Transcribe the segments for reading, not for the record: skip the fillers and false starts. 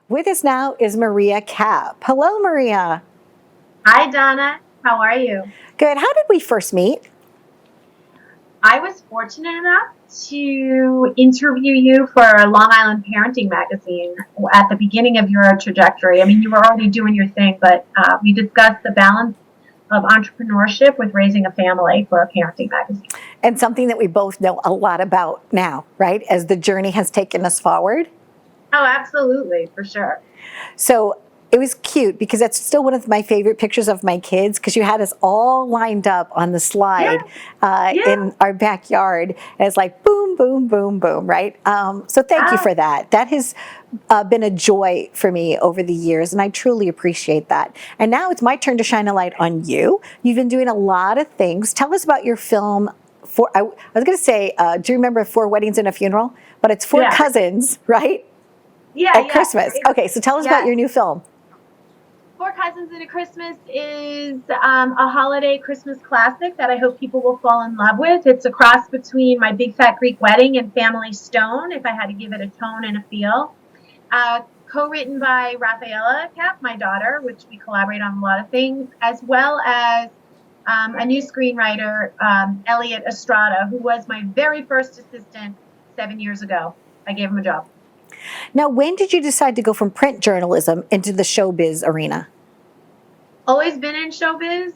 With us now is Maria Capp. Hello, Maria. Hi, Donna. How are you? Good. How did we first meet? I was fortunate enough to interview you for Long Island Parenting Magazine at the beginning of your trajectory. I mean, you were already doing your thing, but we discussed the balance of entrepreneurship with raising a family for a parenting magazine. And something that we both know a lot about now, right? As the journey has taken us forward. Oh, absolutely, for sure. So it was cute because that's still one of my favorite pictures of my kids because you had us all lined up on the Yeah, slide yeah. in our backyard. And it's like boom, boom, boom, boom, right? So thank you Ah, for that. That has been a joy for me over the years, and I truly appreciate that. And now it's my turn to shine a light on you. You've been doing a lot of things. Tell us about your film. I was going to say, do you remember Four Weddings and a Funeral? But it's Four yeah, Cousins, right? yeah, At yeah. Christmas. Okay, so tell us about Yes. your new film. Four Cousins and a Christmas is a holiday Christmas classic that I hope people will fall in love with. It's a cross between My Big Fat Greek Wedding and Family Stone, if I had to give it a tone and a feel. Co-written by Rafaela Capp, my daughter, which we collaborate on a lot of things, as well as a new screenwriter, Elliot Estrada, who was my very first assistant 7 years ago. I gave him a job. Now, when did you decide to go from print journalism into the showbiz arena? Always been in showbiz.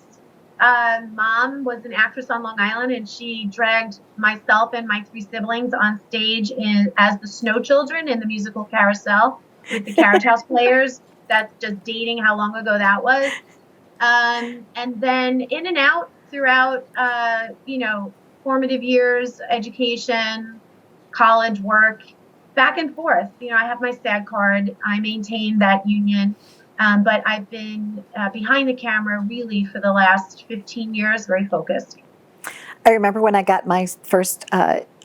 Mom was an actress on Long Island, and she dragged myself and my three siblings on stage as the Snow Children in the musical Carousel with the Carriage House Players. That's just dating how long ago that was. And then in and out throughout, formative years, education, college work, back and forth. I have my SAG card. I maintain that union. But I've been behind the camera really for the last 15 years, very focused. I remember when I got my first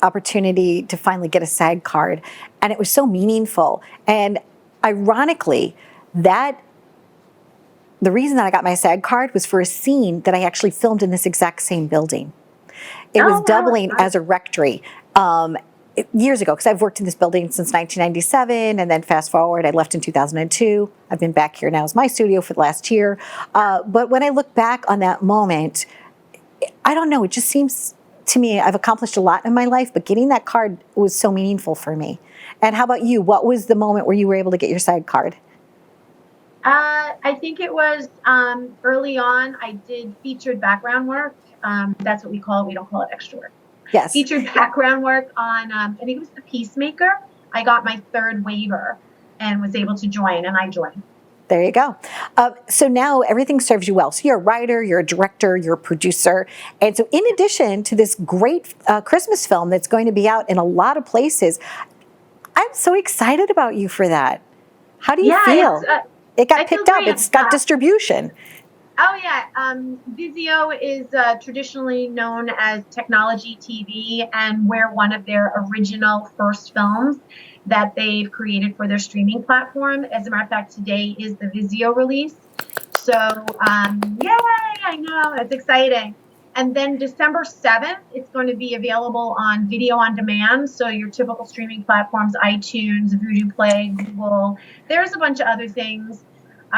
opportunity to finally get a SAG card, and it was so meaningful. And ironically, that the reason that I got my SAG card was for a scene that I actually filmed in this exact same building. It was Oh, wow. doubling as a rectory. Years ago, because I've worked in this building since 1997, and then fast forward, I left in 2002. I've been back here now as my studio for the last year. But when I look back on that moment, I don't know, it just seems to me I've accomplished a lot in my life, but getting that card was so meaningful for me. And how about you? What was the moment where you were able to get your SAG card? I think it was early on. I did featured background work. That's what we call it. We don't call it extra work. Yes. Featured background work on, I think it was The Peacemaker. I got my third waiver and was able to join, and I joined. There you go. So now everything serves you well. So you're a writer, you're a director, you're a producer. And so in addition to this great Christmas film that's going to be out in a lot of places, I'm so excited about you for that. How do you Yeah, feel? It got I feel picked up. great. It's got distribution. Oh yeah, Vizio is traditionally known as Technology TV, and we're one of their original first films that they've created for their streaming platform. As a matter of fact, today is the Vizio release. So, yay! I know, it's exciting. And then December 7th, it's going to be available on video on demand. So your typical streaming platforms, iTunes, Vudu Play, Google. There's a bunch of other things.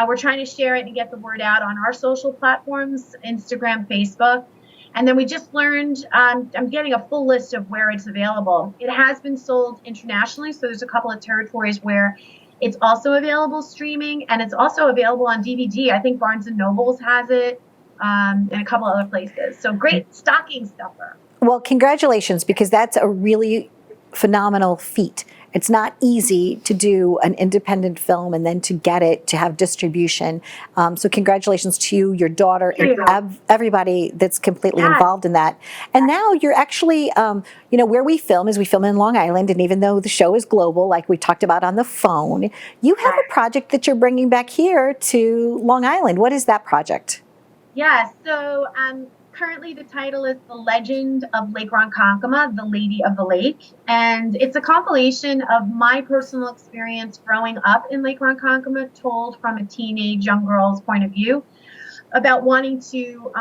We're trying to share it and get the word out on our social platforms, Instagram, Facebook. And then we just learned, I'm getting a full list of where it's available. It has been sold internationally, so there's a couple of territories where it's also available streaming, and it's also available on DVD. I think Barnes & Nobles has it, and a couple other places. So great stocking stuffer. Well, congratulations, because that's a really phenomenal feat. It's not easy to do an independent film and then to get it to have distribution. So congratulations to you, your daughter, Thank you. and everybody that's completely Yes. involved in that. And now you're actually, where we film is we film in Long Island. And even though the show is global, like we talked about on the phone, you have a project that you're bringing back here to Long Island. What is that project? Yeah, so currently the title is The Legend of Lake Ronkonkoma, the Lady of the Lake. And it's a compilation of my personal experience growing up in Lake Ronkonkoma, told from a teenage young girl's point of view, about wanting to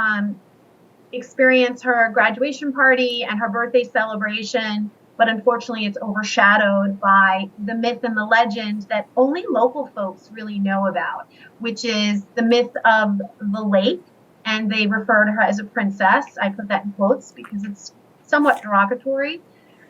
experience her graduation party and her birthday celebration but unfortunately it's overshadowed by the myth and the legend that only local folks really know about, which is the myth of the lake. And they refer to her as a princess. I put that in quotes because it's somewhat derogatory.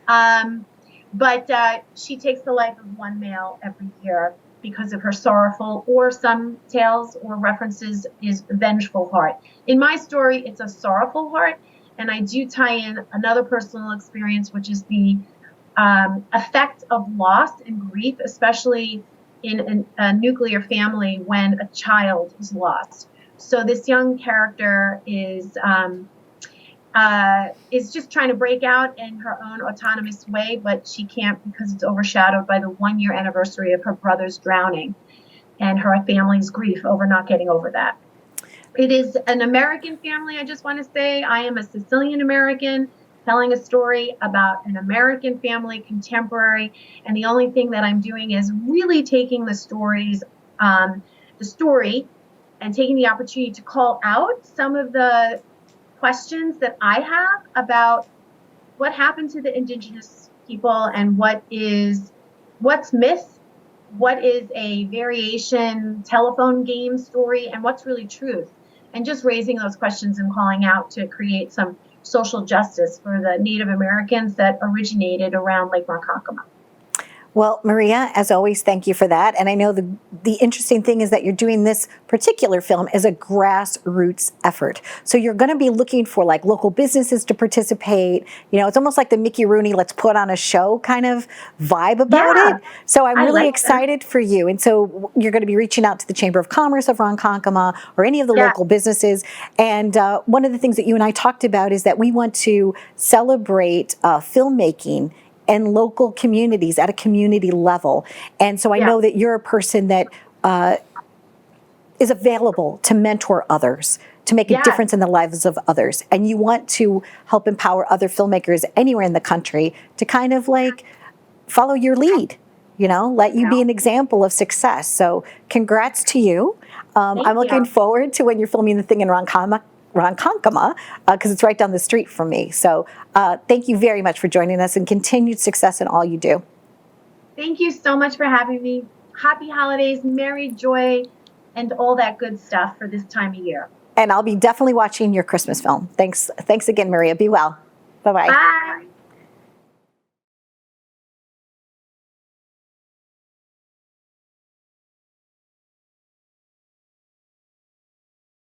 But she takes the life of one male every year because of her sorrowful, or some tales or references is vengeful heart. In my story, it's a sorrowful heart, and I do tie in another personal experience, which is the effect of loss and grief, especially in a nuclear family when a child is lost. So this young character is just trying to break out in her own autonomous way, but she can't because it's overshadowed by the 1-year anniversary of her brother's drowning and her family's grief over not getting over that. It is an American family, I just want to say. I am a Sicilian American telling a story about an American family, contemporary, and the only thing that I'm doing is really taking the story and taking the opportunity to call out some of the questions that I have about what happened to the indigenous people and what's myth, what is a variation telephone game story, and what's really truth. And just raising those questions and calling out to create some social justice for the Native Americans that originated around Lake Ronkonkoma. Well, Maria, as always, thank you for that. And I know the interesting thing is that you're doing this particular film as a grassroots effort. So you're going to be looking for like local businesses to participate. You know, it's almost like the Mickey Rooney let's put on a show kind of vibe about it. So I'm really excited for you. And so you're going to be reaching out to the Chamber of Commerce of Ronkonkoma or any of the local businesses. And one of the things that you and I talked about is that we want to celebrate filmmaking and local communities at a community level. And so I know that you're a person that is available to mentor others, to make a difference in the lives of others. And you want to help empower other filmmakers anywhere in the country to kind of like follow your lead, you know, let you be an example of success. So congrats to you. I'm looking forward to when you're filming the thing in Ronkonkoma, because it's right down the street from me. So thank you very much for joining us, and continued success in all you do. Thank you so much for having me. Happy holidays, merry joy, and all that good stuff for this time of year. And I'll be definitely watching your Christmas film. Thanks again, Maria. Be well. Bye-bye. Bye.